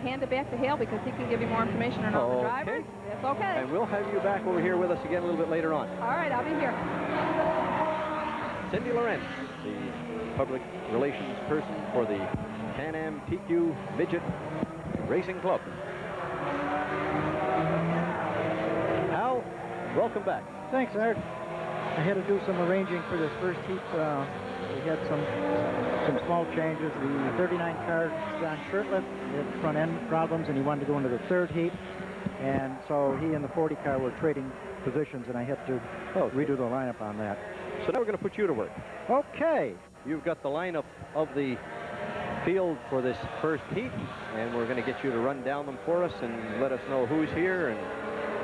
hand it back to Hale because he can give you more information on all the drivers. That's okay. And we'll have you back over here with us again a little bit later on. All right, I'll be here. Cindy Lorenz, the public relations person for the Can-Am TQ Midget Racing Club. Hal, welcome back. Thanks, Art. I had to do some arranging for this first heat. We had some small changes. The 39 car, John Shirtliff, had front end problems, and he wanted to go into the third heat. And so he and the 40 car were trading positions, and I had to redo the lineup on that. So now we're going to put you to work. Okay. You've got the lineup of the field for this first heat, and we're going to get you to run down them for us and let us know who's here and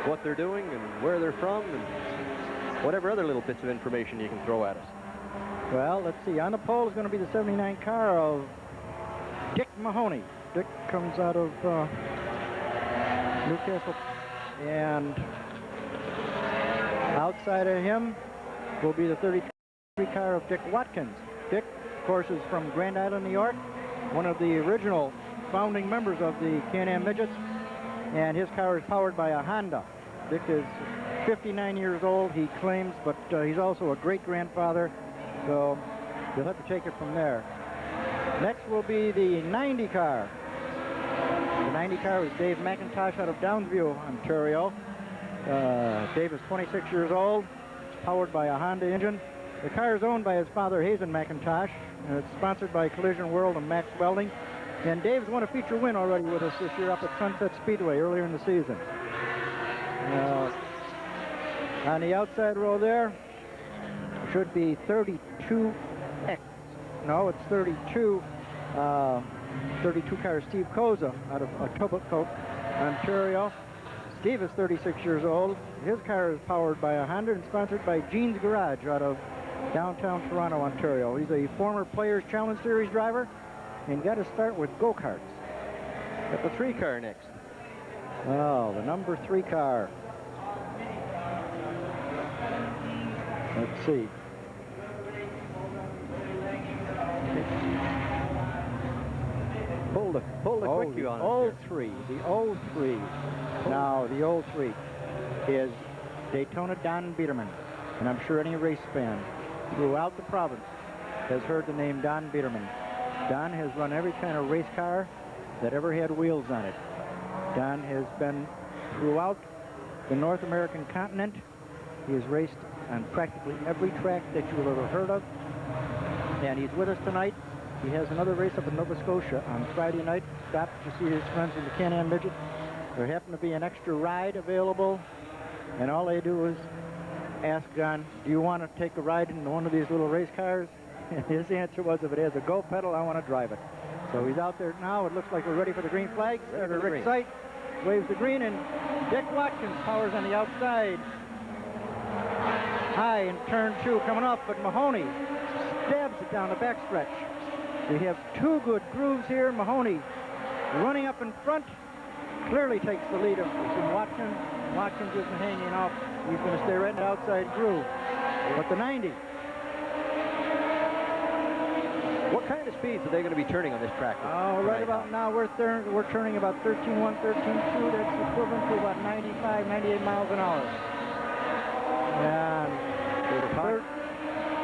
what they're doing and where they're from and whatever other little bits of information you can throw at us. Well, let's see. On the pole is going to be the 79 car of Dick Mahoney. Dick comes out of Newcastle. And outside of him will be the 33 car of Dick Watkins. Dick, of course, is from Grand Island, New York, one of the original founding members of the Can-Am Midgets, and his car is powered by a Honda. Dick is 59 years old, he claims, but he's also a great-grandfather, so you'll have to take it from there. Next will be the 90 car. The 90 car is Dave McIntosh out of Downsview, Ontario. Dave is 26 years old, powered by a Honda engine. The car is owned by his father, Hazen McIntosh, and it's sponsored by Collision World and Max Welding. And Dave's won a feature win already with us this year up at Sunset Speedway earlier in the season. On the outside row there should be 32X. No, it's 32 car Steve Koza out of Etobicoke, Ontario. Steve is 36 years old. His car is powered by a Honda and sponsored by Gene's Garage out of downtown Toronto, Ontario. He's a former Players Challenge Series driver and got to start with go-karts. Got the 3 car next. Oh, the number 3 car. Let's see. Pull the quickie on old 3. The old 3. Now, the old 3 is Daytona Don Biederman. And I'm sure any race fan throughout the province has heard the name Don Biederman. Don has run every kind of race car that ever had wheels on it. Don has been throughout the North American continent. He has raced on practically every track that you have ever heard of. And he's with us tonight. He has another race up in Nova Scotia on Friday night. Stopped to see his friends in the Can-Am Midget. There happened to be an extra ride available. And all they do is ask Don, do you want to take a ride in one of these little race cars? And his answer was, if it has a go pedal, I want to drive it. So he's out there now. It looks like we're ready for the green flag. Senator Rick Sight waves the green, and Dick Watkins powers on the outside. High in turn 2 coming up, but Mahoney stabs it down the backstretch. We have 2 good grooves here. Mahoney running up in front clearly takes the lead of Watkins. Watkins isn't hanging off. He's going to stay right in the outside groove. But the 90. What kind of speeds are they going to be turning on this track? Oh, right about now we're turning about 13.1, 13.2. That's equivalent to about 95, 98 miles an hour. And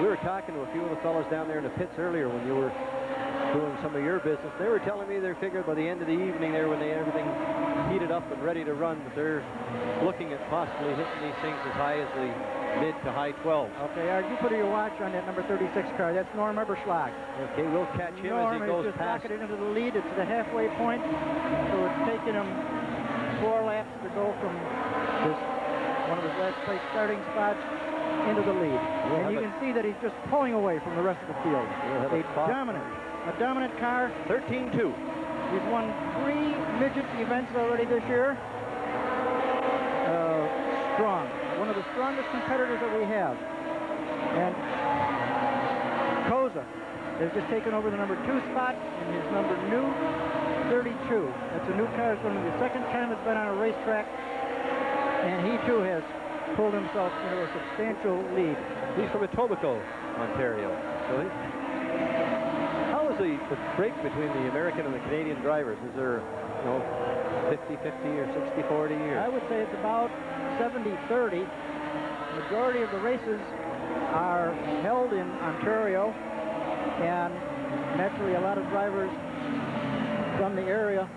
we were talking to a few of the fellows down there in the pits earlier when you were doing some of your business. They were telling me they figured by the end of the evening there, when they had everything heated up and ready to run, that they're looking at possibly hitting these things as high as the mid to high 12. Okay, Art, you put your watch on that number 36 car. That's Norm Eberschlag. Okay, we'll catch him as he goes just past. rocketed into the lead. It's the halfway point, so it's taken him 4 laps to go from one of his last place starting spots into the lead. And you can see that he's just pulling away from the rest of the field. A dominant car. 13-2. He's won 3 midget events already this year. Strong. One of the strongest competitors that we have. And Koza has just taken over the number 2 spot in his number new 32. That's a new car. It's going to be the second time it's been on a racetrack. And he too has pulled himself into a substantial lead. He's from Etobicoke, Ontario. So how is the break between the American and the Canadian drivers? Is there know, 50-50 or 60-40 or? I would say it's about 70-30. Majority of the races are held in Ontario, and naturally a lot of drivers from the area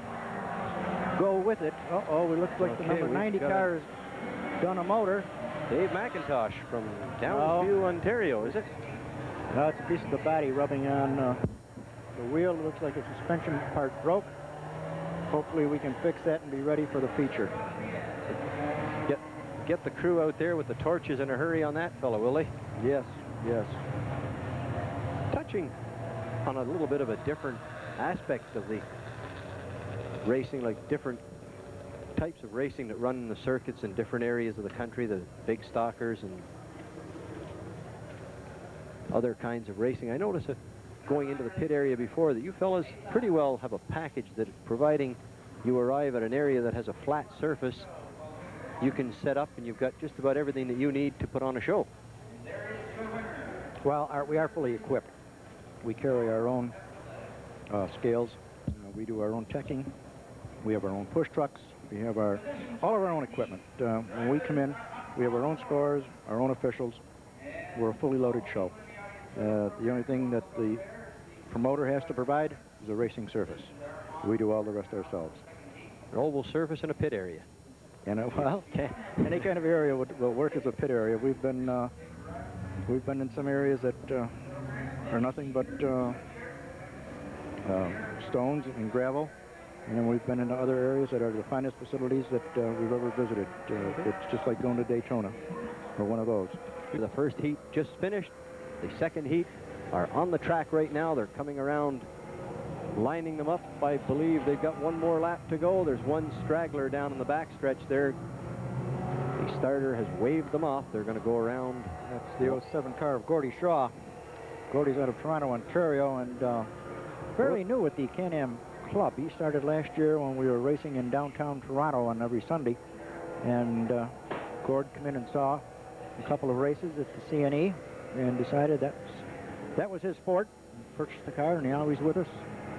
go with it. Uh-oh, it looks like the number 90 car has done a motor. Dave McIntosh from Downsview, Ontario, is it? No, it's a piece of the body rubbing on the wheel. It looks like a suspension part broke. Hopefully we can fix that and be ready for the feature. Get the crew out there with the torches in a hurry on that fellow, will they? Yes, yes. Touching on a little bit of a different aspect of the racing, like different types of racing that run in the circuits in different areas of the country, the big stockers and other kinds of racing. I noticed that going into the pit area before that you fellas pretty well have a package that, providing you arrive at an area that has a flat surface, you can set up and you've got just about everything that you need to put on a show. Well, we are fully equipped. We carry our own scales. We do our own teching. We have our own push trucks. We have all of our own equipment. When we come in, we have our own scores, our own officials. We're a fully loaded show. The only thing that the promoter has to provide is a racing surface. We do all the rest ourselves. An oval surface and a pit area. And well, any kind of area will work as a pit area. We've been in some areas that are nothing but stones and gravel, and then we've been into other areas that are the finest facilities that we've ever visited. It's just like going to Daytona or one of those. The first heat just finished. The second heat are on the track right now. They're coming around, lining them up. I believe they've got one more lap to go. There's one straggler down in the backstretch there. The starter has waved them off. They're going to go around. That's the 07 car of Gordy Shaw. Gordy's out of Toronto, Ontario, and fairly new at the Can-Am Club. He started last year when we were racing in downtown Toronto on every Sunday. And Gord came in and saw a couple of races at the CNE and decided that was his sport. Purchased the car, and he's always with us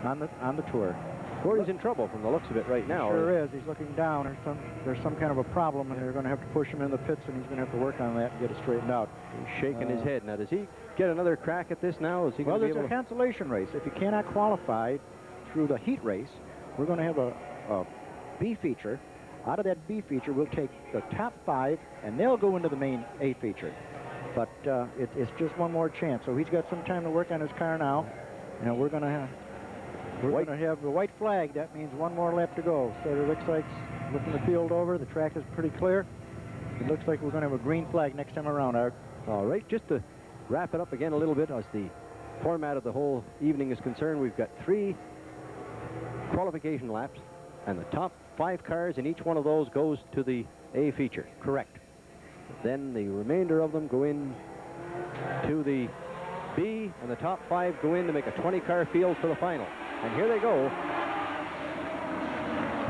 on the tour. Gordy's in trouble from the looks of it right now. Sure is. He's looking down. There's some kind of a problem, and they're going to have to push him in the pits, and he's going to have to work on that and get it straightened out. He's shaking his head. Now, does he get another crack at this now? Is he well, going to be there's a cancellation race. If you cannot qualify through the heat race, we're going to have a B feature. Out of that B feature, we'll take the top 5, and they'll go into the main A feature. But it's just one more chance. So he's got some time to work on his car now. And we're going to have the white flag. That means one more lap to go. So it looks like, looking the field over, the track is pretty clear. It looks like we're going to have a green flag next time around, Art. All right, just to wrap it up again a little bit as the format of the whole evening is concerned, we've got 3 qualification laps, and the top 5 cars in each one of those goes to the A feature. Correct. Then the remainder of them go in to the B, and the top 5 go in to make a 20-car field for the final. And here they go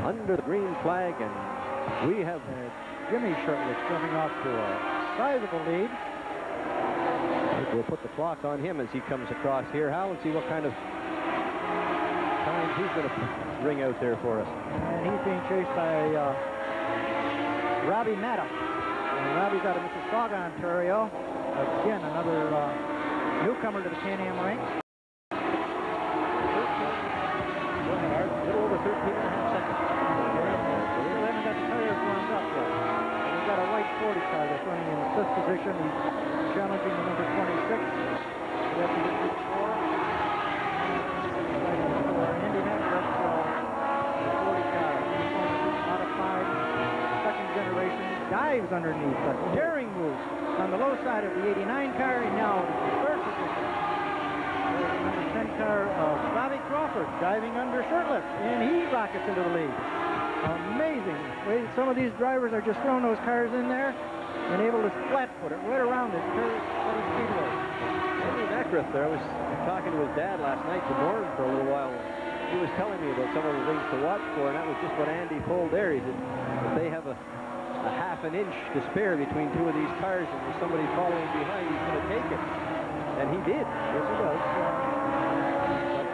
under the green flag, and we have Jimmy Shirtless coming off to a sizable lead. We'll put the clock on him as he comes across here, Hal, and see what kind of times he's going to ring out there for us. And he's being chased by Robbie Maddox. And Robbie's out of Mississauga, Ontario. Again, another newcomer to the Can-Am ranks. A little over 13 and a half seconds. We haven't got the tires warmed up yet. We've got a white 40 car that's running in the 5th position. He's challenging the number 26. We have to get through 4. For IndyNet, that's the 40 car. Out of 5. Second generation. Dives underneath. A daring move on the low side of the 89 car. And now it's the 3rd position. There's the number 10 car of Bobby Crawford diving under Shirtless. And he rockets into the lead. Amazing. Some of these drivers are just throwing those cars in there and able to flat-foot it right around it. Henry Beckwith there was talking to his dad last night, to Norm, for a little while. He was telling me about some of the things to watch for, and that was just what Andy told there. He said if they have a half an inch to spare between 2 of these cars and there's somebody following behind, he's going to take it. And he did. Yes, he does. But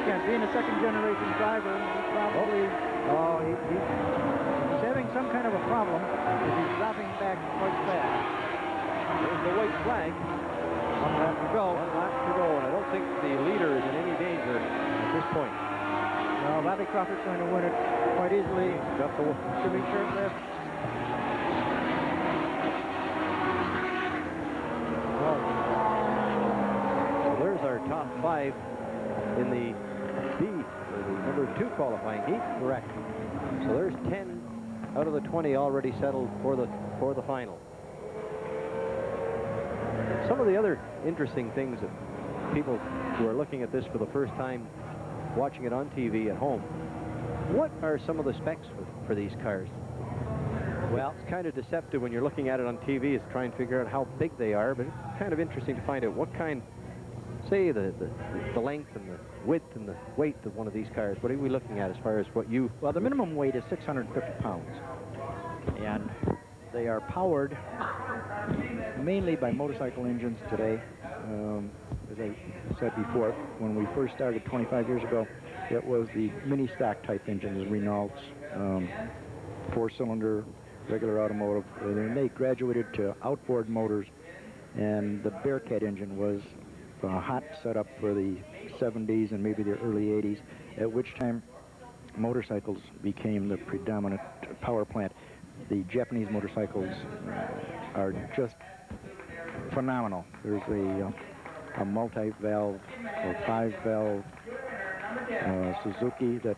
again, being a second-generation driver, he probably Oh, he's having some kind of a problem because he's dropping back quite fast. There's the white flag. 1 lap to go. 1 lap to go, and I don't think the leader is in any danger at this point. No, Bobby Crawford's going to win it quite easily. Got the Jimmy Shirt left. So there's our top 5 in the B, or the number 2 qualifying heat. Correct. So there's 10 out of the 20 already settled for the final. Some of the other interesting things that people who are looking at this for the first time, watching it on TV at home, what are some of the specs for these cars? Well, it's kind of deceptive when you're looking at it on TV, is trying to figure out how big they are, but it's kind of interesting to find out what kind, say, the length and the width and the weight of one of these cars. What are we looking at as far as what you... Well, the minimum weight is 650 pounds, and they are powered mainly by motorcycle engines today. As I said before, when we first started 25 years ago, it was the mini stock type engine, the Renault's 4-cylinder regular automotive. And then they graduated to outboard motors, and the Bearcat engine was a hot setup for the 70s and maybe the early 80s, at which time motorcycles became the predominant power plant. The Japanese motorcycles are just phenomenal. There's a multi-valve or 5-valve Suzuki that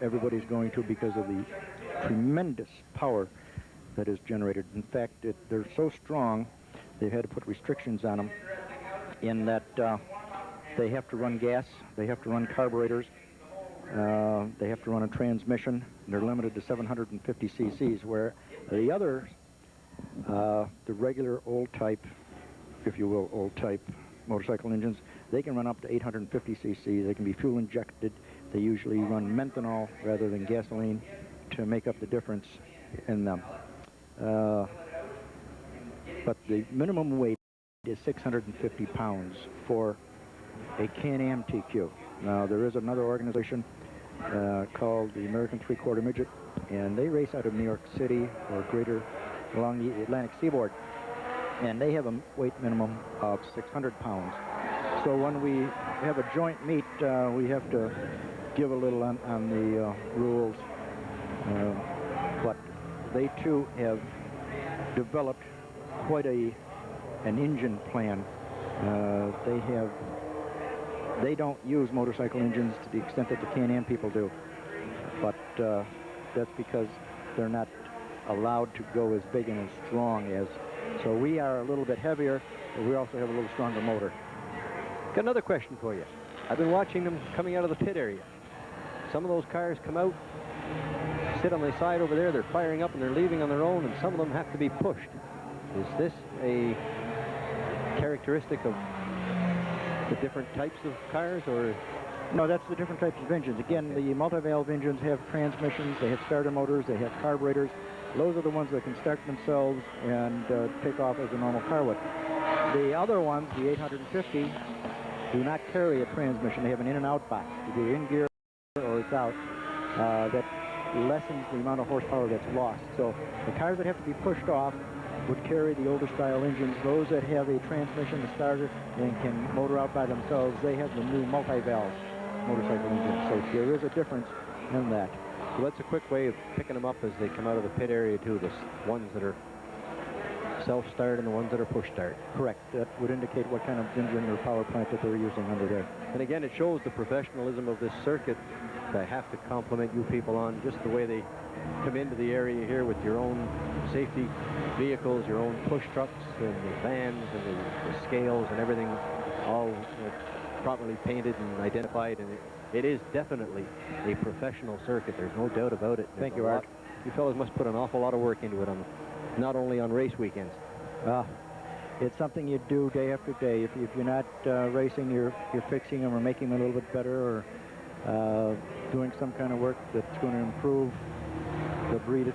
everybody's going to because of the tremendous power that is generated. In fact, they're so strong, they've had to put restrictions on them in that they have to run gas, they have to run carburetors, they have to run a transmission. They're limited to 750 cc's, where the others, the regular old type, if you will, old type motorcycle engines, they can run up to 850 cc. They can be fuel injected. They usually run methanol rather than gasoline to make up the difference in them. But the minimum weight is 650 pounds for a Can-Am TQ. Now, there is another organization called the American 3/4 Midget, and they race out of New York City or greater along the Atlantic seaboard, and they have a weight minimum of 600 pounds. So when we have a joint meet, we have to give a little on the rules, but they too have developed quite an engine plan. They don't use motorcycle engines to the extent that the Can-Am people do, but that's because they're not allowed to go as big and as strong as. So we are a little bit heavier, but we also have a little stronger motor. Got another question for you. I've been watching them coming out of the pit area. Some of those cars come out, sit on the side over there, they're firing up and they're leaving on their own, and some of them have to be pushed. Is this a characteristic of the different types of cars, or? No, that's the different types of engines. Again, the multi-valve engines have transmissions, they have starter motors, they have carburetors. Those are the ones that can start themselves and take off as a normal car would. The other ones, the 850, do not carry a transmission. They have an in and out box. Either in gear or it's out. That lessens the amount of horsepower that's lost. So the cars that have to be pushed off would carry the older style engines. Those that have a transmission, a starter, and can motor out by themselves, they have the new multi-valve motorcycle engine. So there is a difference in that. So that's a quick way of picking them up as they come out of the pit area too, the ones that are self-start and the ones that are push-start. Correct. That would indicate what kind of engine or power plant that they're using under there. And again, it shows the professionalism of this circuit. I have to compliment you people on just the way they come into the area here with your own safety vehicles, your own push trucks and the vans and the scales and everything, all properly painted and identified. And it is definitely a professional circuit. There's no doubt about it. Thank you, Art. You fellas must put an awful lot of work into it, not only on race weekends. It's something you do day after day. If you're not racing, you're fixing them or making them a little bit better, or doing some kind of work that's going to improve the breed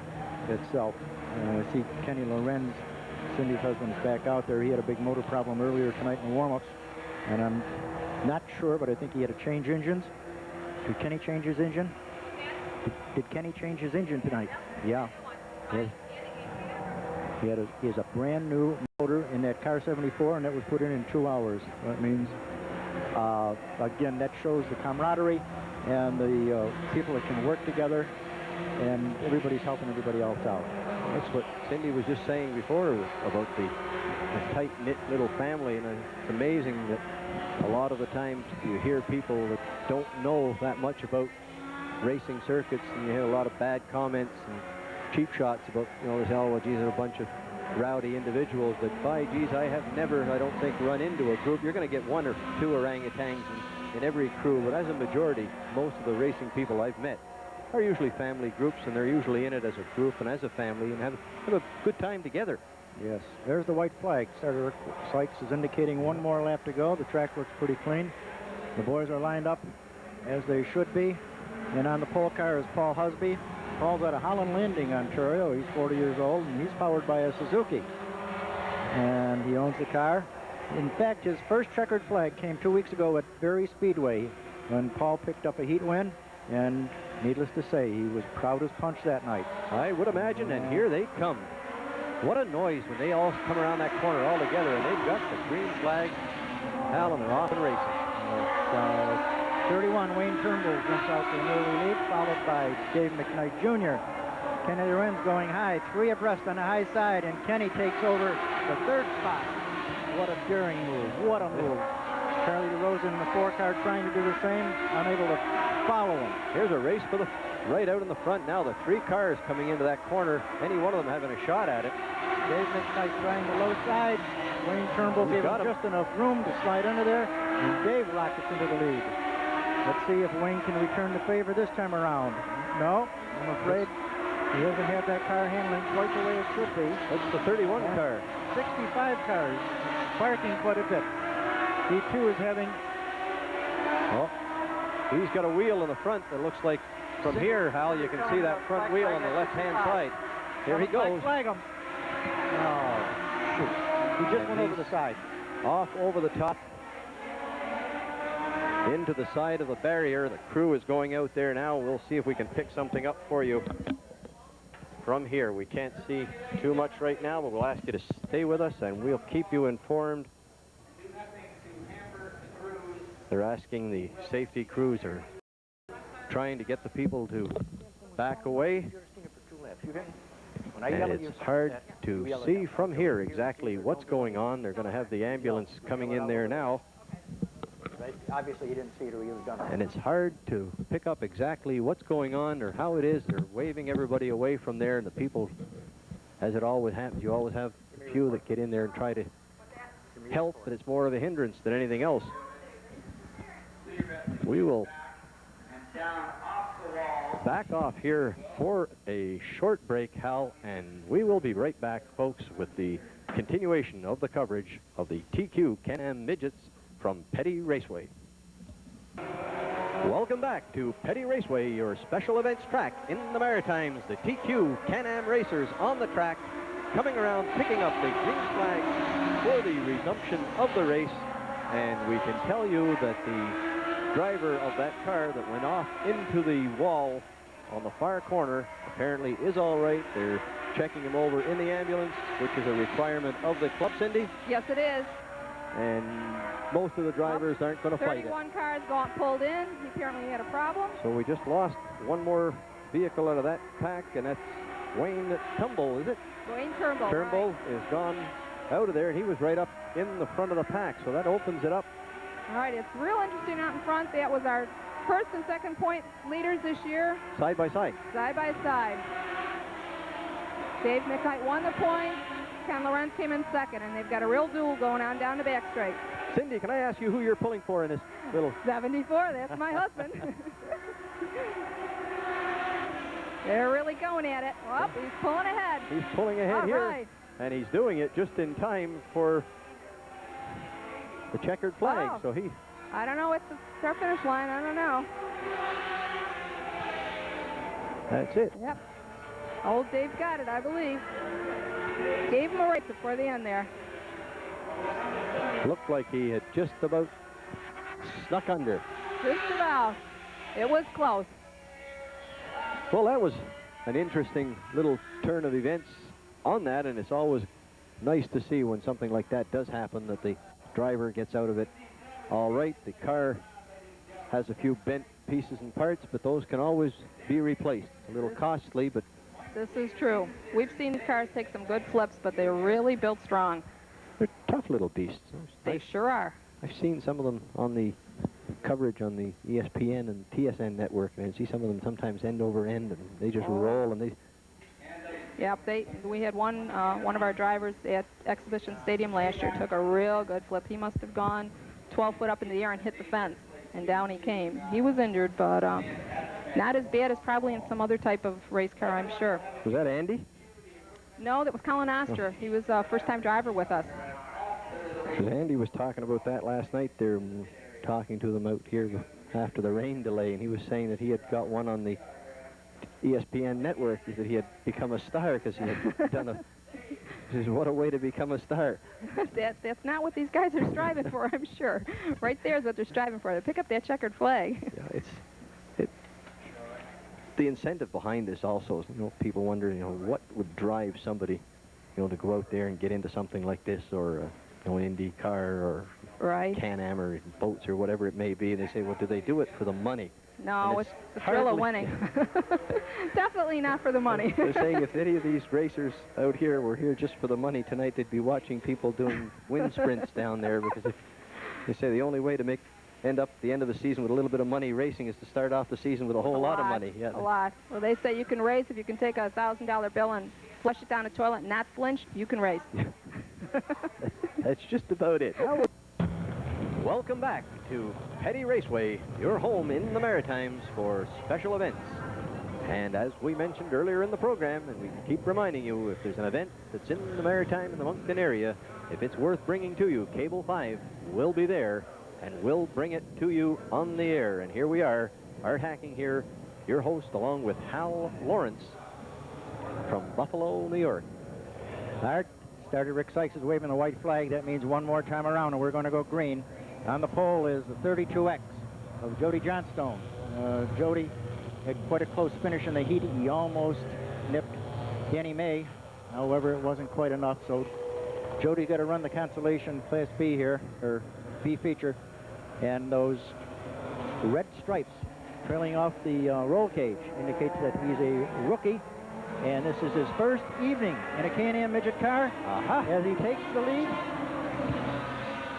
itself. I see Kenny Lorenz, Cindy's husband, is back out there. He had a big motor problem earlier tonight in the warm-ups, and I'm not sure, but I think he had to change engines. Did Kenny change his engine? Did Kenny change his engine tonight? Yeah. He has a brand new motor in that car 74, and that was put in 2 hours. That means, again, that shows the camaraderie and the people that can work together, and everybody's helping everybody else out. That's what Cindy was just saying before about the tight-knit little family, and it's amazing that a lot of the times you hear people that don't know that much about racing circuits, and you hear a lot of bad comments and cheap shots about, you know, they say, oh, well, geez, they're a bunch of rowdy individuals, but by geez, I have never, I don't think, run into a group. You're going to get 1 or 2 orangutans in every crew, but as a majority, most of the racing people I've met are usually family groups, and they're usually in it as a group and as a family and have a good time together. Yes, there's the white flag. Starter Sykes is indicating 1 more lap to go. The track looks pretty clean. The boys are lined up as they should be. And on the pole car is Paul Husby. Paul's out of Holland Landing, Ontario. He's 40 years old, and he's powered by a Suzuki. And he owns the car. In fact, his first checkered flag came 2 weeks ago at Berry Speedway when Paul picked up a heat win. And needless to say, he was proud as punch that night. I would imagine, and here they come. What a noise when they all come around that corner all together, and they've got the green flag. Hal, and they're off and racing. 31, Wayne Turnbull jumps out to an early lead, followed by Dave McKnight Jr. Kenny Lorenz going high, 3 abreast on the high side, and Kenny takes over the 3rd spot. What a daring move, what a move. Charlie DeRosa in the 4-car trying to do the same, unable to follow him. Here's a race for the right out in the front now. The 3 cars coming into that corner, any one of them having a shot at it. Dave McKnight trying the low side. Wayne Turnbull gave him just enough room to slide under there, and Dave rockets into the lead. Let's see if Wayne can return the favor this time around. No, I'm afraid he doesn't have that car handling quite the way it should be. That's the 31 car. 65 cars, parking quite a bit. D2 is having... Oh, he's got a wheel in the front that looks like, from here, Hal, you can see that front wheel on the left-hand side. Here he goes. Flag him. Oh, shoot. He just went over the side. Off over the top. Into the side of the barrier. The crew is going out there now. We'll see if we can pick something up for you from here. We can't see too much right now, but we'll ask you to stay with us, and we'll keep you informed. They're asking the safety crews are trying to get the people to back away. And it's hard to see from here exactly what's going on. They're going to have the ambulance coming in there now. Obviously, he didn't see it or he was done. And it's hard to pick up exactly what's going on or how it is. They're waving everybody away from there, and the people, as it always happens, you always have a few that get in there and try to help, but it's more of a hindrance than anything else. We will back off here for a short break, Hal, and we will be right back, folks, with the continuation of the coverage of the TQ Can-Am Midgets from Petty Raceway. Welcome back to Petty Raceway, your special events track in the Maritimes. The TQ Can-Am racers on the track, coming around, picking up the green flag for the resumption of the race. And we can tell you that the driver of that car that went off into the wall on the far corner apparently is all right. They're checking him over in the ambulance, which is a requirement of the club, Cindy. Yes, it is. And most of the drivers aren't going to fight it. 31 cars got pulled in. He apparently had a problem. So we just lost 1 more vehicle out of that pack, and that's Wayne Turnbull, is it? Wayne Turnbull. Turnbull is gone out of there, and he was right up in the front of the pack, so that opens it up. All right, it's real interesting out in front. That was our first and second point leaders this year. Side by side. Side by side. Dave McKnight won the point. Ken Lorenz came in second, and they've got a real duel going on down the back straight. Cindy, can I ask you who you're pulling for in this little... 74, that's my husband. They're really going at it. Well, he's pulling ahead. He's pulling ahead here. Right. And he's doing it just in time for the checkered flag. Oh. So he... I don't know, it's the start finish line, I don't know. That's it. Yep. Old Dave got it, I believe. Gave him a race before the end there. Looked like he had just about snuck under. Just about. It was close. Well, that was an interesting little turn of events on that, and it's always nice to see when something like that does happen, that the driver gets out of it all right. The car has a few bent pieces and parts, but those can always be replaced. A little costly, but... This is true. We've seen cars take some good flips, but they're really built strong. They're tough little beasts. They sure are. I've seen some of them on the coverage on the ESPN and TSN network, and I see some of them sometimes end over end, and they just roll, and they... Yep, we had one of our drivers at Exhibition Stadium last year took a real good flip. He must have gone 12 foot up in the air and hit the fence, and down he came. He was injured, but not as bad as probably in some other type of race car, I'm sure. Was that Andy? No, that was Colin Oster. He was a first-time driver with us. Andy was talking about that last night. They're talking to them out here after the rain delay, and he was saying that he had got one on the ESPN network. He said he had become a star because he had done a... He says, what a way to become a star. That's not what these guys are striving for, I'm sure. Right there is what they're striving for. They pick up that checkered flag. Yeah, the incentive behind this also is, people wonder, what would drive somebody, to go out there and get into something like this, or an Indy car, or Can-Am, or boats, or whatever it may be. And they say, well, do they do it for the money? No, it's the thrill of winning. Definitely not for the money. They're saying if any of these racers out here were here just for the money tonight, they'd be watching people doing wind sprints down there, because they say the only way to end up the end of the season with a little bit of money racing is to start off the season with a whole lot of money. Yeah, a lot. Well, they say you can race if you can take a $1,000 bill and flush it down a toilet and not flinch, you can race. That's just about it. Welcome back to Petty Raceway, your home in the Maritimes for special events. And as we mentioned earlier in the program, and we keep reminding you, if there's an event that's in the Maritime and the Moncton area, if it's worth bringing to you, Cable 5 will be there, and we'll bring it to you on the air. And here we are, Art Hacking here, your host, along with Hal Lawrence from Buffalo, New York. Art, starter Rick Sykes is waving the white flag. That means one more time around, and we're going to go green. On the pole is the 32X of Jody Johnstone. Jody had quite a close finish in the heat. He almost nipped Danny May. However, it wasn't quite enough, so Jody got to run the consolation Class B here, or B feature. And those red stripes trailing off the roll cage indicates that he's a rookie. And this is his first evening in a Can-Am Midget car. As he takes the lead.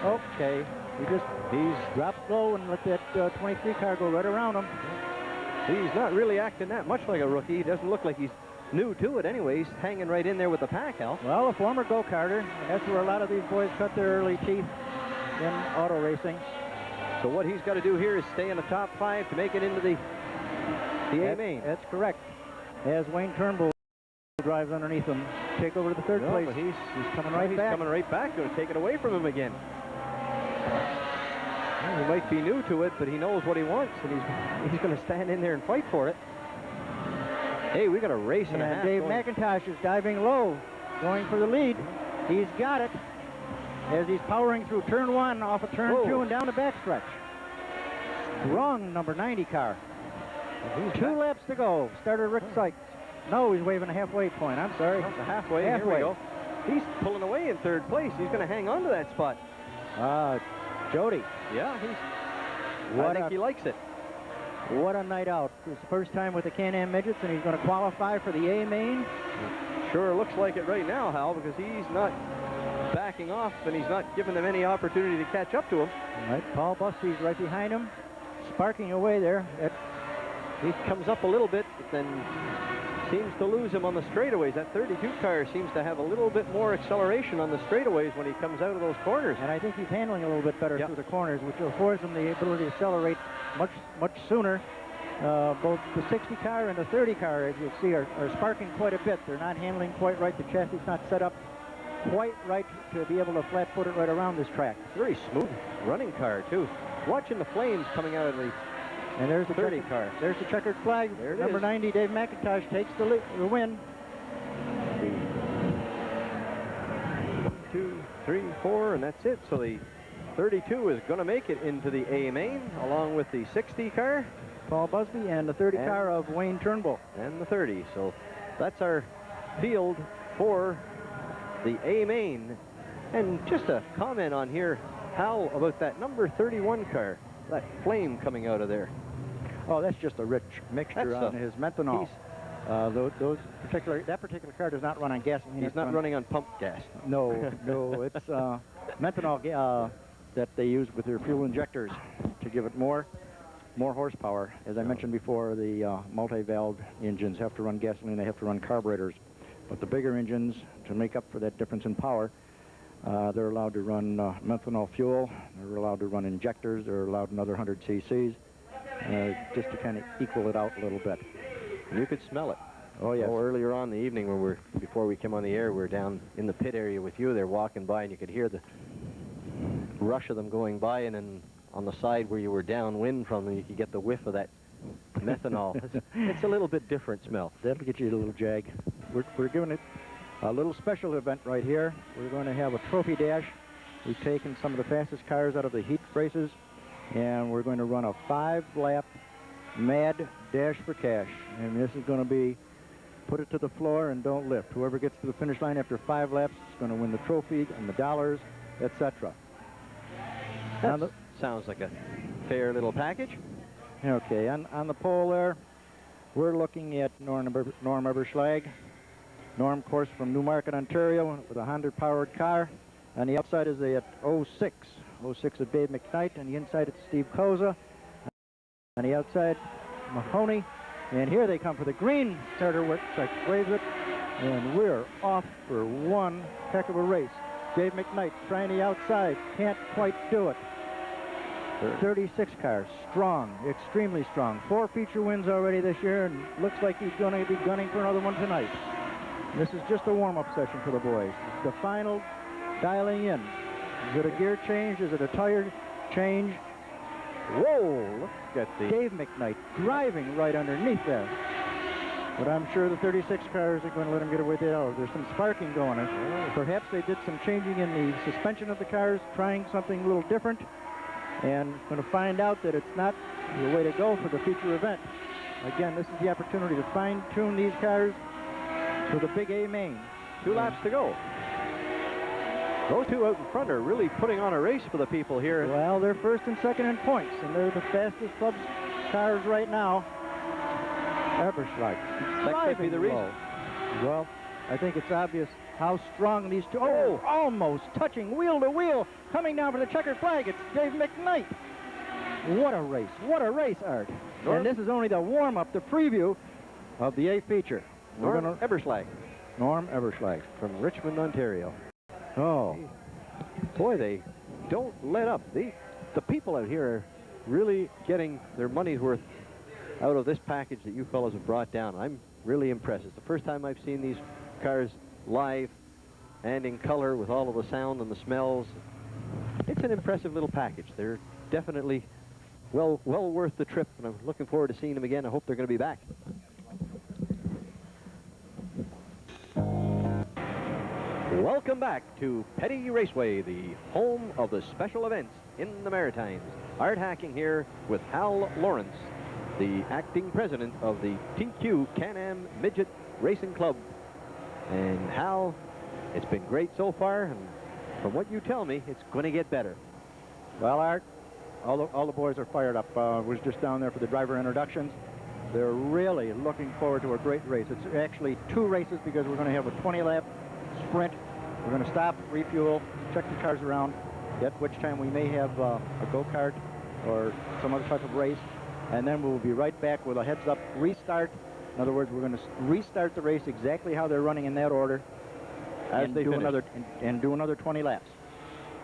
Okay. He's dropped low and let that 23 car go right around him. He's not really acting that much like a rookie. He doesn't look like he's new to it anyway. He's hanging right in there with the pack, Al. Well, a former go-karter, and that's where a lot of these boys cut their early teeth in auto racing. So what he's got to do here is stay in the top 5 to make it into the A main. That's correct. As Wayne Turnbull drives underneath him, take over to the third place. But he's coming right back. He's coming right back. Going to take it away from him again. Well, he might be new to it, but he knows what he wants, and he's going to stand in there and fight for it. Hey, we got a race and a half. Dave McIntosh is diving low, going for the lead. He's got it as he's powering through turn 1 off of turn 2 and down the backstretch. Strong number 90 car. 2 laps to go. Starter Rick Sykes. No, he's waving a halfway point. I'm sorry. That's the halfway. Here we go. He's pulling away in third place. He's going to hang on to that spot. Jody. Yeah, I think he likes it. What a night out. His first time with the Can-Am Midgets, and he's going to qualify for the A main. Sure looks like it right now, Hal, because he's not backing off, and he's not giving them any opportunity to catch up to him. All right, Paul Busty's right behind him, sparking away there. He comes up a little bit, but then seems to lose him on the straightaways. That 32 car seems to have a little bit more acceleration on the straightaways when he comes out of those corners. And I think he's handling a little bit better through the corners, which affords him the ability to accelerate much sooner. Both the 60 car and the 30 car, as you see, are sparking quite a bit. They're not handling quite right. The chassis is not set up quite right to be able to flat-foot it right around this track. Very smooth running car, too. Watching the flames coming out of the... And there's the 30 car. There's the checkered flag. There it Number is. 90, Dave McIntosh, takes the win. 1, 2, 3, 4, and that's it. So the 32 is going to make it into the A main, along with the 60 car. Paul Busby, and the 30 car of Wayne Turnbull. And the 30. So that's our field for the A main. And just a comment on here, Hal, about that number 31 car, that flame coming out of there. Oh, that's just a rich mixture on his methanol. That particular car does not run on gasoline. He's not running on pump gas. No, no, it's methanol that they use with their fuel injectors to give it more horsepower. As I mentioned before, the multi-valve engines have to run gasoline. They have to run carburetors. But the bigger engines, to make up for that difference in power, they're allowed to run methanol fuel. They're allowed to run injectors. They're allowed another 100 cc's, just to kind of equal it out a little bit. You could smell it. Oh, yes. Oh, earlier on in the evening, before we came on the air, we were down in the pit area with you. They're walking by, and you could hear the rush of them going by, and then on the side where you were downwind from them, you could get the whiff of that methanol. It's a little bit different smell. That'll get you a little jag. We're giving it a little special event right here. We're going to have a trophy dash. We've taken some of the fastest cars out of the heat races, and we're going to run a 5-lap mad dash for cash. And this is going to be put it to the floor and don't lift. Whoever gets to the finish line after 5 laps is going to win the trophy and the dollars, etc. That sounds like a fair little package. Okay, on the pole there, we're looking at Norm Eberschlag. Norm, of course, from Newmarket, Ontario, with a 100-powered car. On the outside is a 06 of Dave McKnight. On the inside, it's Steve Koza. On the outside, Mahoney. And here they come for the green starter, which waves it. And we're off for one heck of a race. Dave McKnight trying the outside, can't quite do it. 36 cars, strong, extremely strong. 4 feature wins already this year, and looks like he's going to be gunning for another one tonight. This is just a warm-up session for the boys. It's the final dialing in. Is it a gear change? Is it a tire change? Whoa, look at Dave McKnight driving right underneath there. But I'm sure the 36 cars are going to let him get away with it. Oh, there's some sparking going on. Perhaps they did some changing in the suspension of the cars, trying something a little different, and going to find out that it's not the way to go for the feature event. Again, this is the opportunity to fine-tune these cars for the big A main. 2 laps to go. Those two out in front are really putting on a race for the people here. Well, they're first and second in points, and they're the fastest club's cars right now. Eberschlag. That could be the reason. Well, I think it's obvious how strong these two... Oh, almost touching wheel to wheel. Coming down for the checkered flag, it's Dave McKnight. What a race. What a race, Art. And this is only the warm-up, the preview of the A feature. Norm Eberschlag. Norm Eberschlag. From Richmond, Ontario. Oh. Boy, they don't let up. The people out here are really getting their money's worth out of this package that you fellows have brought down. I'm really impressed. It's the first time I've seen these cars live and in color with all of the sound and the smells. It's an impressive little package. They're definitely well worth the trip, and I'm looking forward to seeing them again. I hope they're going to be back. Welcome back to Petty Raceway, the home of the special events in the Maritimes. Art Hacking here with Hal Lawrence, the acting president of the TQ Can-Am Midget Racing Club. And Hal, it's been great so far, and from what you tell me, it's going to get better. Well, Art, all the boys are fired up. Was just down there for the driver introductions. They're really looking forward to a great race. It's actually 2 races because we're going to have a 20-lap sprint. We're going to stop, refuel, check the cars around, at which time we may have a go-kart or some other type of race, and then we'll be right back with a heads-up restart. In other words, we're going to restart the race exactly how they're running in that order, and do another 20 laps.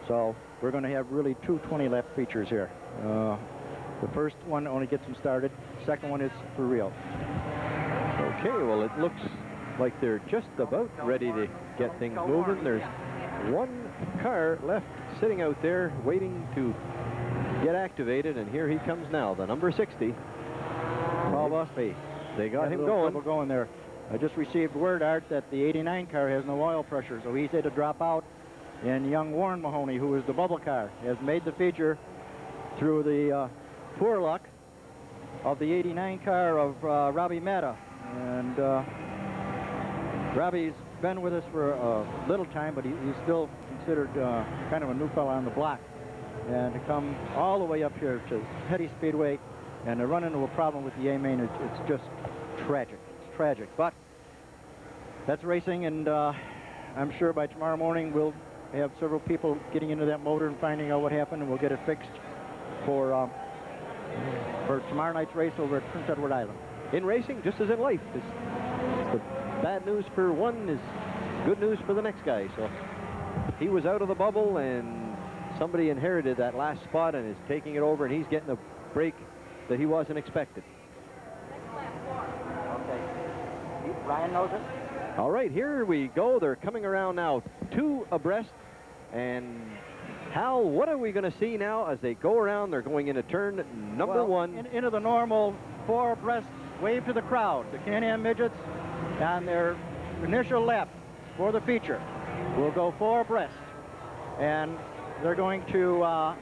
So we're going to have really 2 20-lap features here. The first one only gets them started. The second one is for real. Okay, well, it looks like they're just about ready to get things moving. There's 1 car left sitting out there waiting to get activated, and here he comes now, the number 60. Paul Busby. They got him going there. I just received word, Art, that the 89 car has no oil pressure, so he's had to drop out. And young Warren Mahoney, who is the bubble car, has made the feature through the poor luck of the 89 car of Robbie Matta. And Robbie's been with us for a little time, but he's still considered kind of a new fella on the block. And to come all the way up here to Petty Speedway and to run into a problem with the A-main, it's just tragic. It's tragic. But that's racing, and I'm sure by tomorrow morning we'll have several people getting into that motor and finding out what happened, and we'll get it fixed for tomorrow night's race over at Prince Edward Island. In racing, just as in life, it's the bad news for one is good news for the next guy. So he was out of the bubble, and somebody inherited that last spot and is taking it over, and he's getting a break that he wasn't expected. Okay. Ryan knows it. All right, here we go. They're coming around now, 2 abreast. And Hal, what are we going to see now as they go around? They're going into turn number 1. Into the normal 4 abreast wave to the crowd. The Can-Am Midgets on their initial lap for the feature will go 4 abreast. And they're going to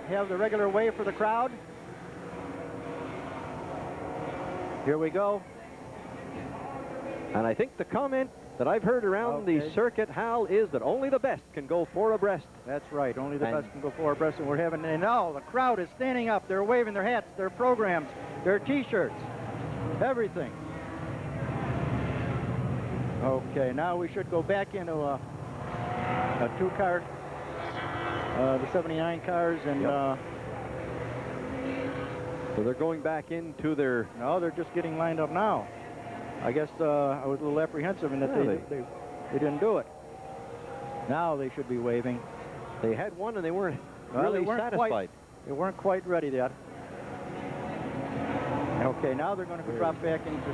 have the regular wave for the crowd. Here we go. And I think the comment that I've heard around the circuit, Hal, is that only the best can go 4 abreast. That's right. Only the best can go 4 abreast, and we're having, and now the crowd is standing up. They're waving their hats, their programs, their T-shirts, everything. Okay, now we should go back into a 2-car, the 79 cars, and so they're going back into their... No, they're just getting lined up now. I guess I was a little apprehensive in that they didn't do it. Now they should be waving. They had one and they weren't really satisfied. They weren't quite ready yet. Okay, now they're going to drop back into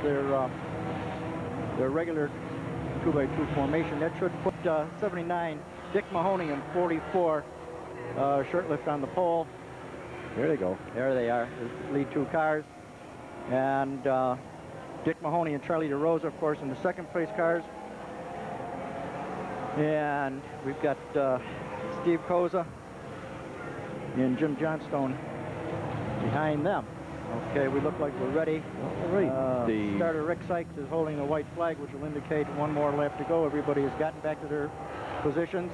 their regular 2x2 formation. That should put 79 Dick Mahoney and 44 Shirtlift on the pole. There they go. There they are, the lead 2 cars. And Dick Mahoney and Charlie DeRosa, of course, in the second place cars. And we've got Steve Koza and Jim Johnstone behind them. Okay, we look like we're ready. All right. The starter Rick Sykes is holding the white flag, which will indicate 1 more lap to go. Everybody has gotten back to their positions,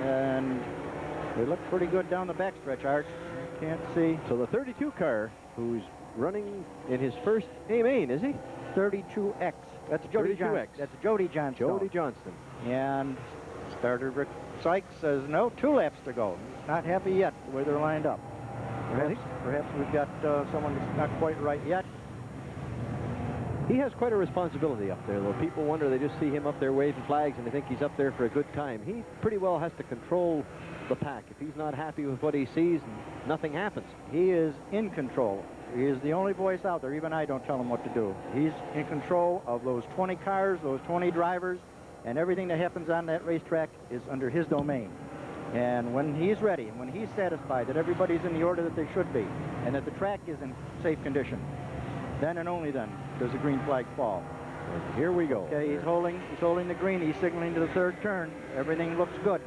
and they look pretty good down the backstretch, Art. Can't see. So the 32 car, who's running in his first A-main, is he? 32X. That's Jody Johnston. That's Jody Johnston. Jody Johnston. And starter Rick Sykes says, no, 2 laps to go. He's not happy yet the way they're lined up. Perhaps we've got someone that's not quite right yet. He has quite a responsibility up there, though. People wonder, they just see him up there waving flags and they think he's up there for a good time. He pretty well has to control the pack. If he's not happy with what he sees, nothing happens. He is in control. He is the only voice out there. Even I don't tell him what to do. He's in control of those 20 cars, those 20 drivers, and everything that happens on that racetrack is under his domain. And when he's ready, when he's satisfied that everybody's in the order that they should be, and that the track is in safe condition, then and only then does the green flag fall. And here we go. Okay, he's holding the green. He's signaling to the 3rd turn. Everything looks good.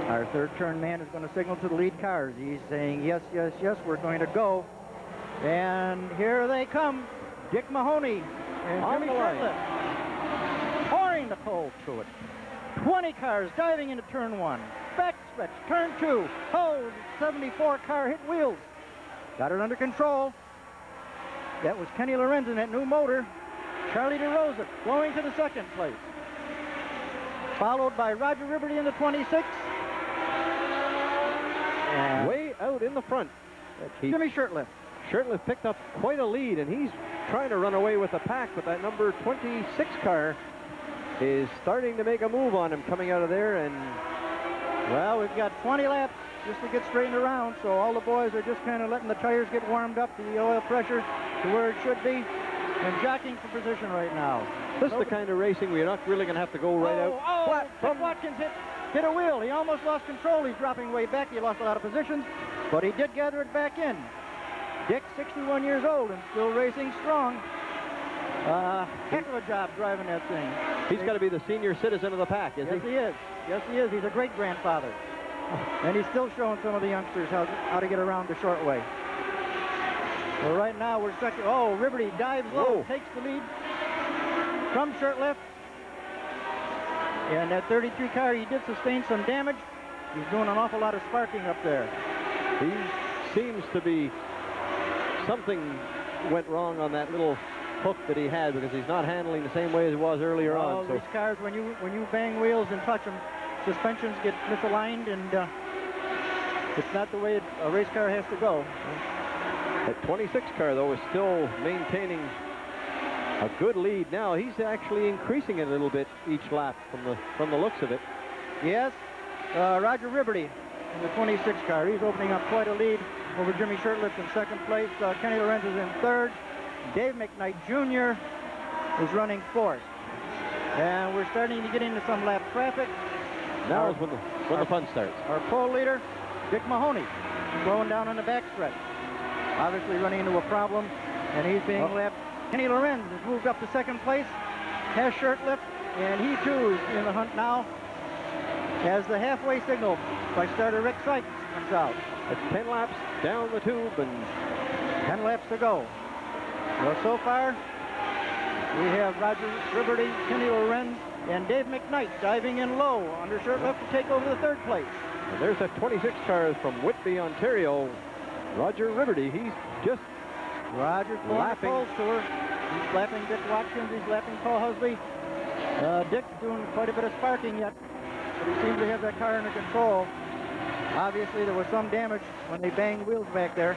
Our 3rd turn man is going to signal to the lead cars. He's saying, yes, yes, yes, we're going to go. And here they come. Dick Mahoney and Jimmy Shirtlift pouring the coal through it. 20 cars diving into turn 1. Backstretch, turn 2. Oh, 74 car hit wheels. Got it under control. That was Kenny Lorenz in that new motor. Charlie DeRosa going to the 2nd place. Followed by Roger Ribberty in the 26. And way out in the front. Jimmy Shirtlift. Shirtlift picked up quite a lead, and he's trying to run away with the pack, but that number 26 car is starting to make a move on him coming out of there. And well, we've got 20 laps just to get straightened around, so all the boys are just kind of letting the tires get warmed up to the oil pressure to where it should be, and jockeying for position right now. This is the kind of racing where you're not really going to have to go right out. Flat from Watkins hit a wheel. He almost lost control. He's dropping way back. He lost a lot of positions, but he did gather it back in. Dick, 61 years old and still racing strong. Heck of a job driving that thing. He's got to be the senior citizen of the pack, isn't he? Yes, he is. Yes, he is. He's a great-grandfather. And he's still showing some of the youngsters how to get around the short way. Well, right now we're second. Oh, Liberty dives low, takes the lead from Shirtlift. And that 33 car, he did sustain some damage. He's doing an awful lot of sparking up there. He seems to be, something went wrong on that little hook that he had, because he's not handling the same way as he was earlier on. So these cars, when you bang wheels and touch them, suspensions get misaligned, and it's not the way a race car has to go. That 26 car, though, is still maintaining a good lead. Now he's actually increasing it a little bit each lap from the looks of it. Yes, Roger Liberty in the 26 car. He's opening up quite a lead over Jimmy Shirtlift in second place. Kenny Lorenz is in third. Dave McKnight Jr. is running fourth. And we're starting to get into some lap traffic. Now is when the fun starts. Our pole leader, Dick Mahoney, slowing down on the backstretch. Obviously running into a problem, and he's being lapped. Kenny Lorenz has moved up to second place, has Shirtlift, and he too is in the hunt now as the halfway signal by starter Rick Sykes comes out. It's 10 laps down the tube and 10 laps to go. Well, so far, we have Roger Liberty, Kenny Lorenz, and Dave McKnight diving in low under Shirtlift to take over the third place. And there's that 26 car from Whitby, Ontario. Roger Liberty, he's just Roger's lapping Paul's tour. He's lapping Dick Watkins, he's lapping Paul Husby. Dick's doing quite a bit of sparking yet, but he seems to have that car under control. Obviously, there was some damage when they banged wheels back there.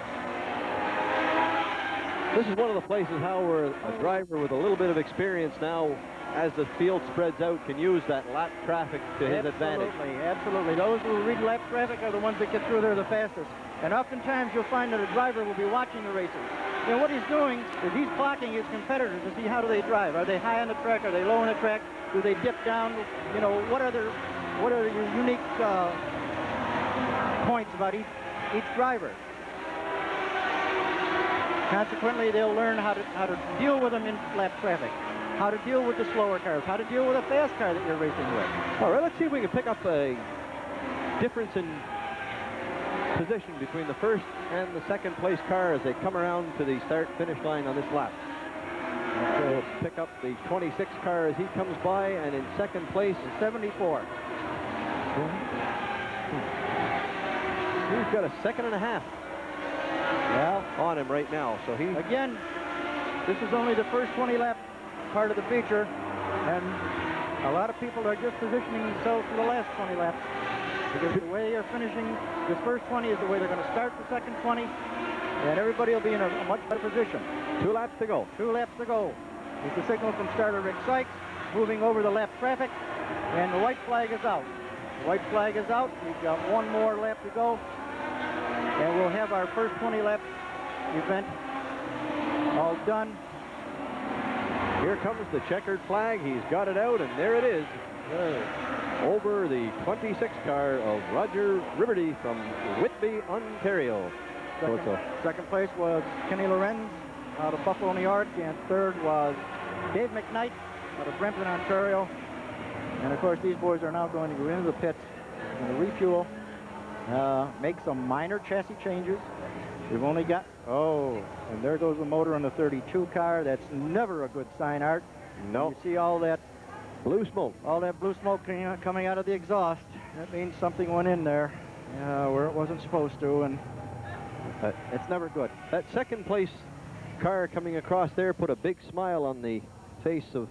This is one of the places how a driver with a little bit of experience now, as the field spreads out, can use that lap traffic to his advantage. Absolutely. Those who read lap traffic are the ones that get through there the fastest. And oftentimes you'll find that a driver will be watching the races. And what he's doing is he's clocking his competitors to see how do they drive. Are they high on the track? Are they low on the track? Do they dip down? You know, what are your unique points about each driver? Consequently, they'll learn how to deal with them in lap traffic, how to deal with the slower cars, how to deal with a fast car that you're racing with. All right, let's see if we can pick up a difference in position between the first and the second place car as they come around to the start-finish line on this lap. So let's pick up the 26 car as he comes by, and in second place is 74. He's got a second and a half on him right now. So he again, this is only the first 20 lap part of the feature, and a lot of people are just positioning themselves for the last 20 laps, because the way they're finishing this first 20 is the way they're going to start the second 20, and everybody will be in a much better position. 2 laps to go. 2 laps to go. It's the signal from starter Rick Sykes, moving over the lap traffic, and the white flag is out. The white flag is out. We've got 1 more lap to go, and we'll have our first 20 lap event all done. Here comes the checkered flag. He's got it out, and there it is. Over the 26 car of Roger Liberty from Whitby, Ontario. Second place was Kenny Lorenz out of Buffalo, New York, and third was Dave McKnight out of Brampton, Ontario. And of course, these boys are now going to go into the pits and refuel, make some minor chassis changes. We've only got, and there goes the motor on the 32 car. That's never a good sign, Art. No. You see all that blue smoke. All that blue smoke coming out of the exhaust. That means something went in there where it wasn't supposed to, and it's never good. That second place car coming across there put a big smile on the face of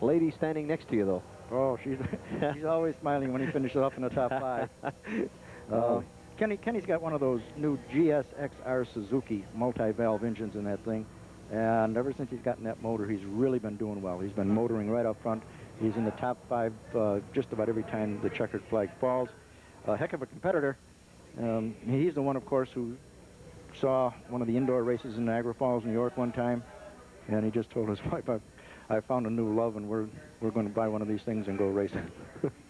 a lady standing next to you, though. Oh, she's always smiling when he finishes up in the top 5. Kenny's got one of those new GSXR Suzuki multi-valve engines in that thing, and ever since he's gotten that motor, he's really been doing well. He's been motoring right up front. He's in the top 5 just about every time the checkered flag falls. A heck of a competitor. He's the one, of course, who saw one of the indoor races in Niagara Falls, New York one time, and he just told his wife, I found a new love, and we're going to buy one of these things and go racing.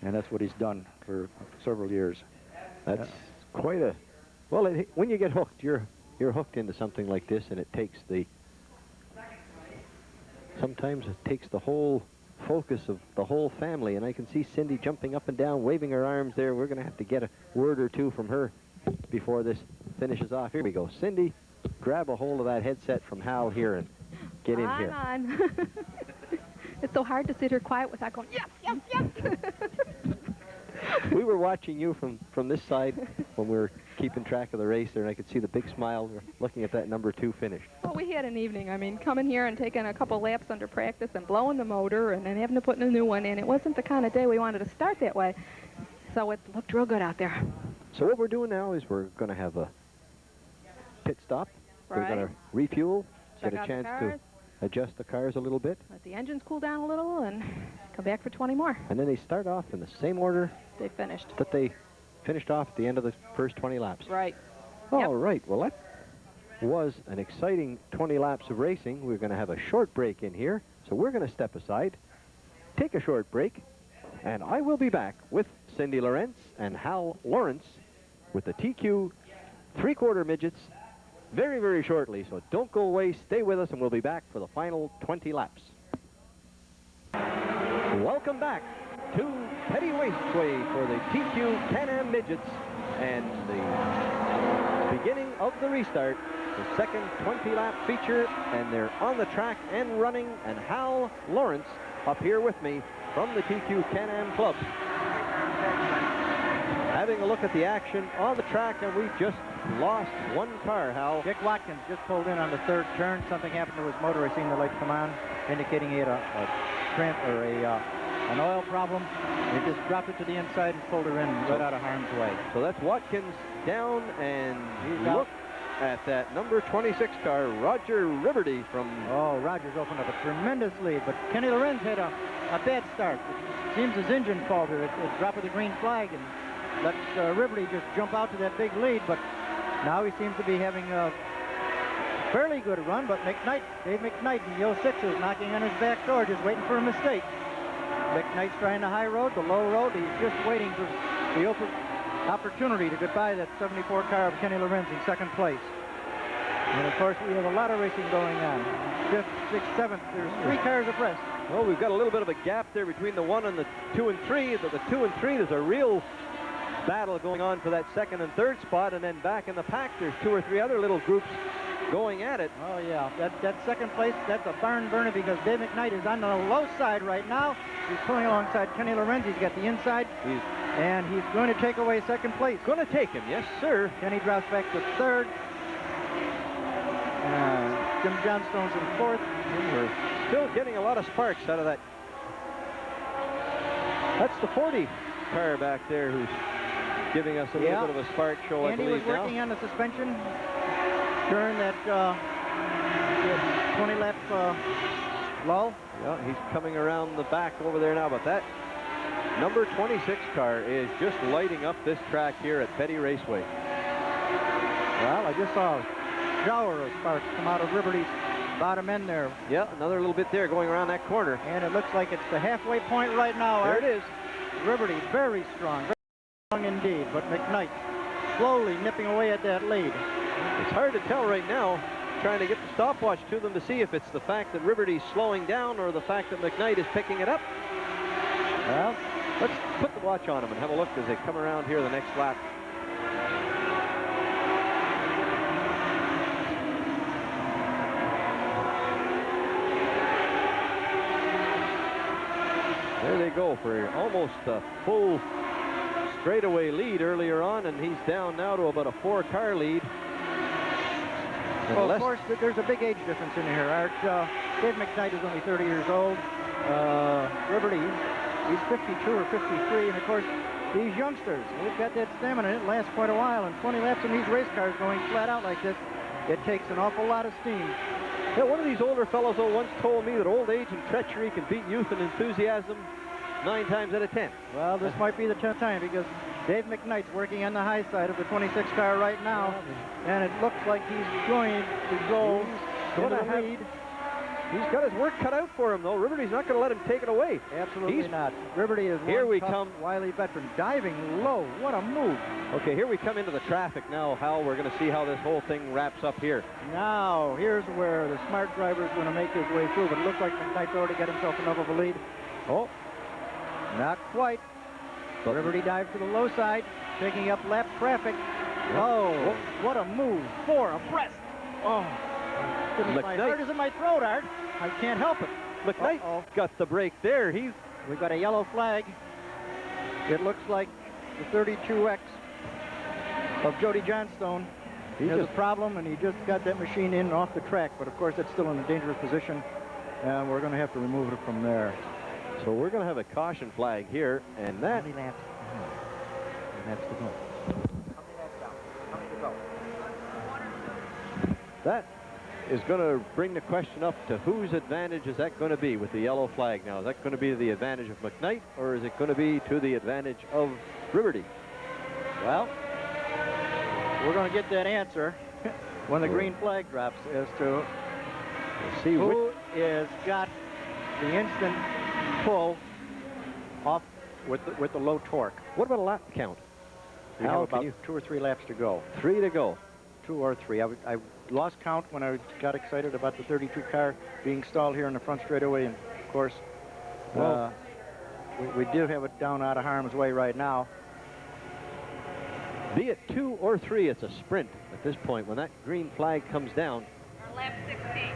And that's what he's done for several years. That's quite a... Well, when you get hooked, you're hooked into something like this, and it takes sometimes it takes the whole focus of the whole family, and I can see Cindy jumping up and down, waving her arms there. We're going to have to get a word or two from her before this finishes off. Here we go. Cindy, grab a hold of that headset from Hal here and get in here. On. It's so hard to sit here quiet without going, yes, yes, yes. We were watching you from this side when we were keeping track of the race there, and I could see the big smile looking at that number 2 finish. Well, we had an evening. I mean, coming here and taking a couple laps under practice and blowing the motor and then having to put a new one in. It wasn't the kind of day we wanted to start that way. So it looked real good out there. So what we're doing now is we're going to have a pit stop. Right. We're going to refuel, Check get a out the chance cars. to adjust the cars a little bit. Let the engines cool down a little and come back for 20 more. And then they start off in the same order They finished. that they finished off at the end of the first 20 laps. Right. All right. Well, that was an exciting 20 laps of racing. We're going to have a short break in here. So we're going to step aside, take a short break, and I will be back with Cindy Lawrence and Hal Lawrence with the TQ 3/4 midgets very, very shortly. So don't go away. Stay with us, and we'll be back for the final 20 laps. Welcome back to Petty Raceway for the TQ Can-Am Midgets and the beginning of the restart, the second 20-lap feature, and they're on the track and running, and Hal Lawrence up here with me from the TQ Can-Am Club. Having a look at the action on the track, and we just lost one car, Hal. Dick Watkins just pulled in on the third turn. Something happened to his motor. I seen the lights come on, indicating he had an oil problem. He just dropped it to the inside and pulled her in right out of harm's way. So that's Watkins down, and look at that number 26 car, Roger Riverty from... Oh, Rogers opened up a tremendous lead, but Kenny Lorenz had a bad start. It seems his engine faltered. It dropped the green flag and let Riverty just jump out to that big lead, but now he seems to be having a fairly good run, but Dave McKnight in the 06 is knocking on his back door, just waiting for a mistake. McKnight's trying the high road, the low road. He's just waiting for the open opportunity to get by that 74 car of Kenny Lorenz in second place. And of course, we have a lot of racing going on. 5th, 6th, 7th. There's 3 cars abreast. Well, we've got a little bit of a gap there between the 1 and the 2 and 3. The 2 and 3, there's a real battle going on for that 2nd and 3rd spot, and then back in the pack, there's 2 or 3 other little groups going at it. Oh, yeah. That second place, that's a barn burner because Dave McKnight is on the low side right now. He's pulling alongside Kenny Lorenz. He's got the inside, and he's going to take away second place. Going to take him, yes, sir. Kenny drops back to 3rd. Jim Johnstone's in 4th. And we're still getting a lot of sparks out of that. That's the 40 car back there who's giving us a little bit of a spark show, I believe, Andy was working on the suspension during that 20-lap lull. Yeah, he's coming around the back over there now, but that number 26 car is just lighting up this track here at Petty Raceway. Well, I just saw a shower of sparks come out of Liberty's bottom end there. Yeah, another little bit there going around that corner. And it looks like it's the halfway point right now. There it is. Liberty very strong indeed, but McKnight slowly nipping away at that lead. It's hard to tell right now, trying to get the stopwatch to them to see if it's the fact that Riverty's slowing down or the fact that McKnight is picking it up. Well, let's put the watch on them and have a look as they come around here the next lap. There they go for almost a full straightaway lead earlier on, and he's down now to about a 4-car lead. Well, of course, there's a big age difference in here, Art. Dave McKnight is only 30 years old. Riverty, he's 52 or 53, and of course, these youngsters, they've got that stamina. It lasts quite a while, and 20 laps in these race cars going flat out like this, it takes an awful lot of steam. Yeah, one of these older fellows once told me that old age and treachery can beat youth and enthusiasm 9 times out of 10. Well, this might be the 10th time because Dave McKnight's working on the high side of the 26 car right now, and it looks like he's going to go to the lead. He's got his work cut out for him, though. Riverty's not going to let him take it away. Absolutely not. Riverty is one tough, wily veteran, diving low. What a move. Okay, here we come into the traffic now, Hal. We're going to see how this whole thing wraps up here. Now, here's where the smart driver is going to make his way through, but it looks like McKnight's already got himself enough of a lead. Oh, not quite. But Riverty dives to the low side, taking up lap traffic. Oh, what a move. 4 abreast. Oh, my heart is in my throat, Art. I can't help it. McKnight got the break there. We've got a yellow flag. It looks like the 32X of Jody Johnstone has a problem, and he just got that machine in off the track. But of course, it's still in a dangerous position, and we're going to have to remove it from there. So we're going to have a caution flag here, and that. How many laps? Laps to go. How many to go? That is going to bring the question up to whose advantage is that going to be with the yellow flag now? Is that going to be the advantage of McKnight, or is it going to be to the advantage of Riberty? Well, we're going to get that answer when the green flag drops as to who is got the instant pull off with the low torque. What about a lap count? We have about 2 or 3 laps to go. 3 to go. 2 or 3. I lost count when I got excited about the 32 car being stalled here in the front straightaway, and of course, we do have it down out of harm's way right now. Be it 2 or 3, it's a sprint at this point when that green flag comes down. Lap 16.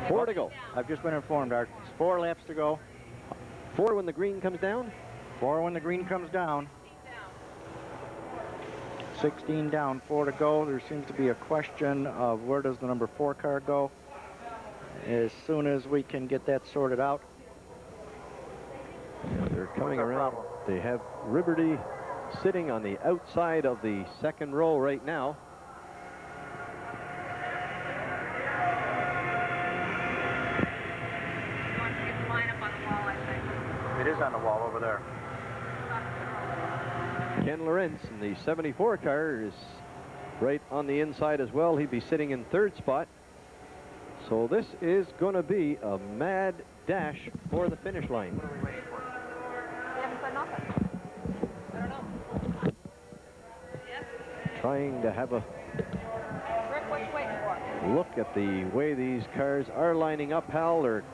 4 to go. I've just been informed, Art. It's 4 laps to go. 4 when the green comes down? 4 when the green comes down. 16 down, 4 to go. There seems to be a question of where does the number 4 car go. As soon as we can get that sorted out. They're coming around. They have Riberty sitting on the outside of the second row right now. It is on the wall over there. Ken Lorenz in the 74 car is right on the inside as well. He'd be sitting in 3rd spot. So this is going to be a mad dash for the finish line. They haven't said nothing. I don't know. Yes? Trying to have a Rick, what you waiting for? look at the way these cars are lining up, Hal. They're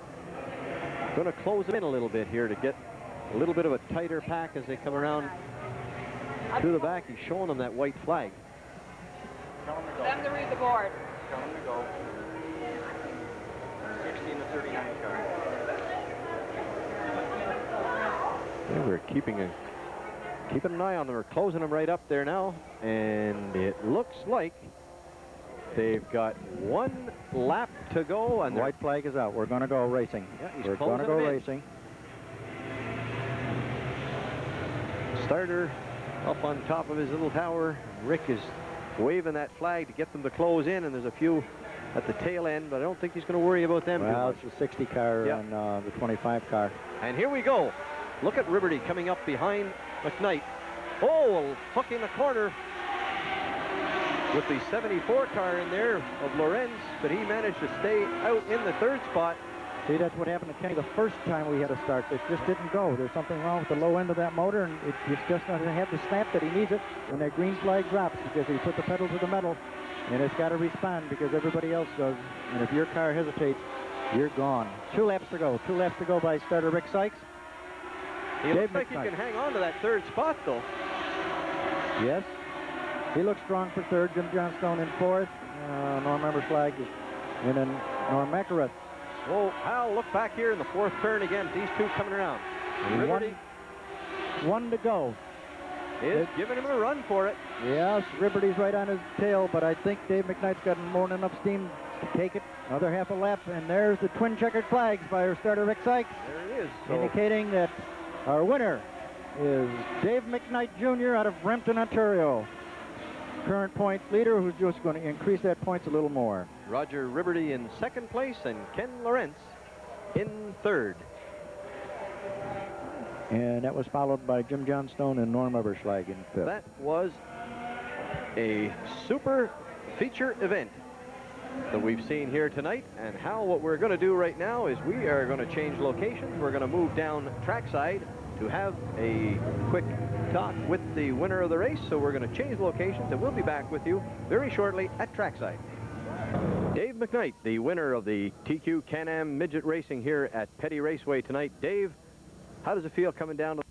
going to close them in a little bit here to get a little bit of a tighter pack as they come around to the back. He's showing them that white flag. Them to read the board. Tell them to go. 16 to 39 car. Yeah, we're keeping an eye on them. We're closing them right up there now, and it looks like they've got 1 lap to go, and the white flag is out. We're going to go racing. Yeah, we're going to go racing. Starter up on top of his little tower. Rick is waving that flag to get them to close in, and there's a few at the tail end, but I don't think he's going to worry about them. Well, it's the 60 car and the 25 car. And here we go. Look at Riberty coming up behind McKnight. Oh, hook in the corner with the 74 car in there of Lorenz, but he managed to stay out in the 3rd spot. See, that's what happened to Kenny the first time we had a start. It just didn't go. There's something wrong with the low end of that motor, and it just doesn't have the snap that he needs it when that green flag drops, because he put the pedal to the metal, and it's got to respond because everybody else does. And if your car hesitates, you're gone. 2 laps to go. 2 laps to go by starter Rick Sykes. He looks like he can hang on to that 3rd spot, though. Yes. He looks strong for 3rd. Jim Johnstone in 4th. Norm Everslag is in, and Norm Macaret. Well, Hal, look back here in the 4th turn again. These two coming around. Riberty 1 to go. Is giving him a run for it. Yes, Riberty's right on his tail, but I think Dave McKnight's got more than enough steam to take it. Another half a lap, and there's the twin checkered flags by our starter Rick Sykes. There it is. Indicating that our winner is Dave McKnight Jr. out of Brampton, Ontario. Current points leader, who's just going to increase that points a little more. Roger Riberty in 2nd place and Ken Lorenz in 3rd. And that was followed by Jim Johnstone and Norm Everslag in 5th. That was a super feature event that we've seen here tonight. And Hal, what we're going to do right now is we are going to change locations. We're going to move down trackside to have a quick talk with the winner of the race. So we're going to change locations, and we'll be back with you very shortly at trackside. Dave McKnight, the winner of the TQ Can-Am Midget Racing here at Petty Raceway tonight. Dave, how does it feel coming down to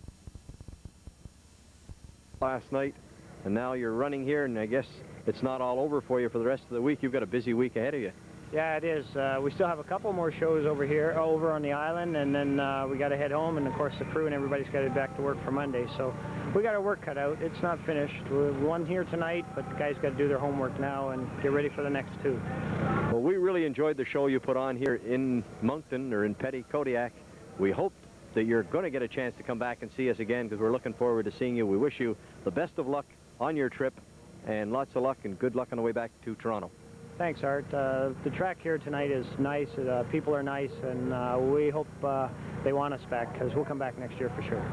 last night, and now you're running here, and I guess it's not all over for you for the rest of the week. You've got a busy week ahead of you. Yeah, it is. We still have a couple more shows over on the island, and then we got to head home, and of course the crew and everybody's got to get back to work for Monday. So we got our work cut out. It's not finished. We won here tonight, but the guys got to do their homework now and get ready for the next two. Well, we really enjoyed the show you put on here in Moncton or in Petitcodiac. We hope that you're going to get a chance to come back and see us again, because we're looking forward to seeing you. We wish you the best of luck on your trip, and lots of luck and good luck on the way back to Toronto. Thanks, Art. The track here tonight is nice. People are nice, and we hope they want us back, because we'll come back next year for sure.